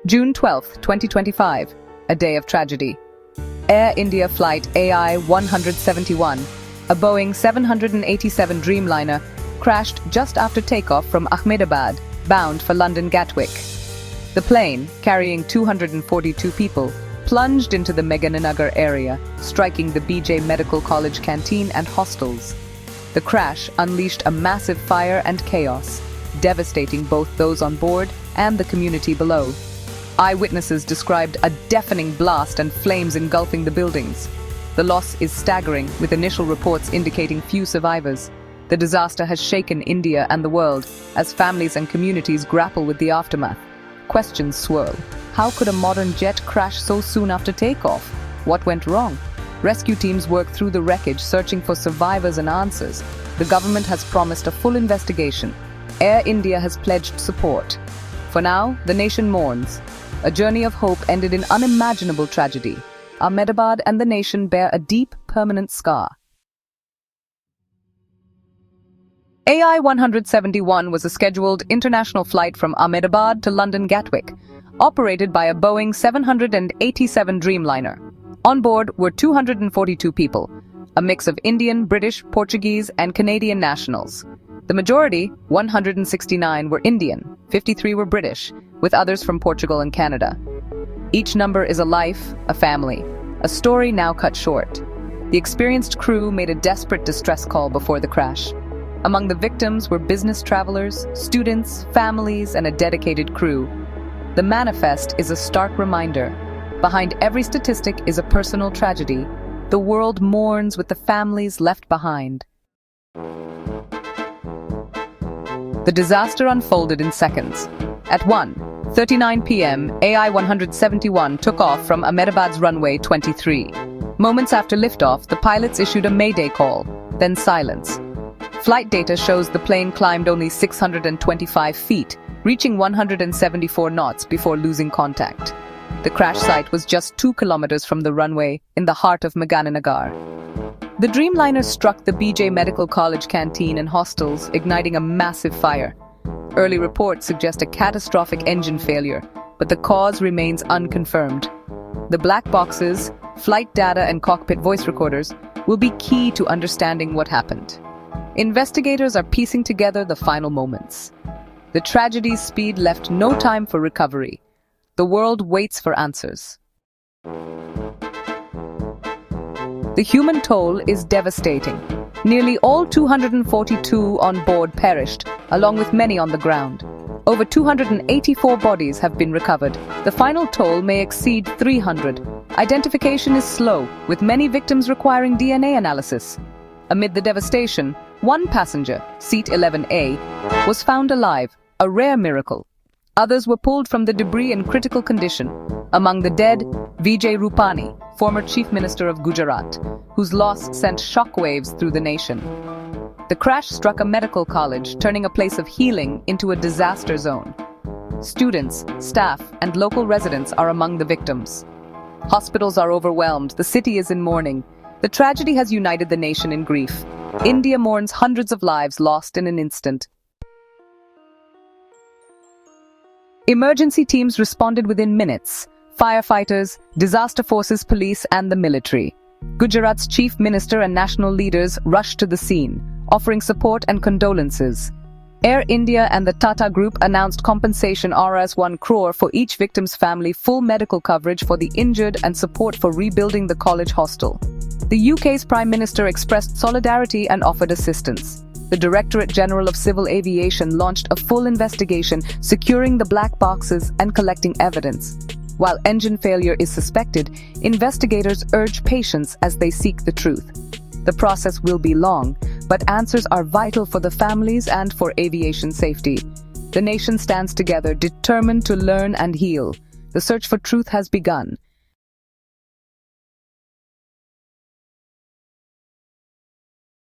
June 12, 2025, a day of tragedy. Air India flight AI171, a Boeing 787 Dreamliner, crashed just after takeoff from Ahmedabad, bound for London Gatwick. The plane, carrying 242 people, plunged into the Meghaninagar area, striking the BJ Medical College canteen and hostels. The crash unleashed a massive fire and chaos, devastating both those on board and the community below. Eyewitnesses described a deafening blast and flames engulfing the buildings. The loss is staggering, with initial reports indicating few survivors. The disaster has shaken India and the world as families and communities grapple with the aftermath. Questions swirl. How could a modern jet crash so soon after takeoff? What went wrong? Rescue teams work through the wreckage, searching for survivors and answers. The government has promised a full investigation. Air India has pledged support. For now, the nation mourns. A journey of hope ended in unimaginable tragedy. Ahmedabad and the nation bear a deep, permanent scar. AI171 was a scheduled international flight from Ahmedabad to London Gatwick, operated by a Boeing 787 Dreamliner. On board were 242 people, a mix of Indian, British, Portuguese, and Canadian nationals. The majority, 169, were Indian, 53 were British, with others from Portugal and Canada. Each number is a life, a family, a story now cut short. The experienced crew made a desperate distress call before the crash. Among the victims were business travelers, students, families, and a dedicated crew. The manifest is a stark reminder. Behind every statistic is a personal tragedy. The world mourns with the families left behind. The disaster unfolded in seconds. At 1:39 p.m., AI171 took off from Ahmedabad's runway 23. Moments after liftoff, the pilots issued a mayday call, then silence. Flight data shows the plane climbed only 625 feet, reaching 174 knots before losing contact. The crash site was just 2 kilometers from the runway in the heart of Meghaninagar. The Dreamliner struck the BJ Medical College canteen and hostels, igniting a massive fire. Early reports suggest a catastrophic engine failure, but the cause remains unconfirmed. The black boxes, flight data, and cockpit voice recorders will be key to understanding what happened. Investigators are piecing together the final moments. The tragedy's speed left no time for recovery. The world waits for answers. The human toll is devastating. Nearly all 242 on board perished, along with many on the ground. Over 284 bodies have been recovered. The final toll may exceed 300. Identification is slow, with many victims requiring DNA analysis. Amid the devastation, one passenger, seat 11A, was found alive, a rare miracle. Others were pulled from the debris in critical condition. Among the dead, Vijay Rupani, former Chief Minister of Gujarat, whose loss sent shockwaves through the nation. The crash struck a medical college, turning a place of healing into a disaster zone. Students, staff, and local residents are among the victims. Hospitals are overwhelmed. The city is in mourning. The tragedy has united the nation in grief. India mourns hundreds of lives lost in an instant. Emergency teams responded within minutes. Firefighters, disaster forces, police, and the military. Gujarat's chief minister and national leaders rushed to the scene, offering support and condolences. Air India and the Tata Group announced compensation Rs 1 crore for each victim's family, full medical coverage for the injured, and support for rebuilding the college hostel. The UK's Prime Minister expressed solidarity and offered assistance. The Directorate General of Civil Aviation launched a full investigation, securing the black boxes and collecting evidence. While engine failure is suspected, investigators urge patience as they seek the truth. The process will be long, but answers are vital for the families and for aviation safety. The nation stands together, determined to learn and heal. The search for truth has begun.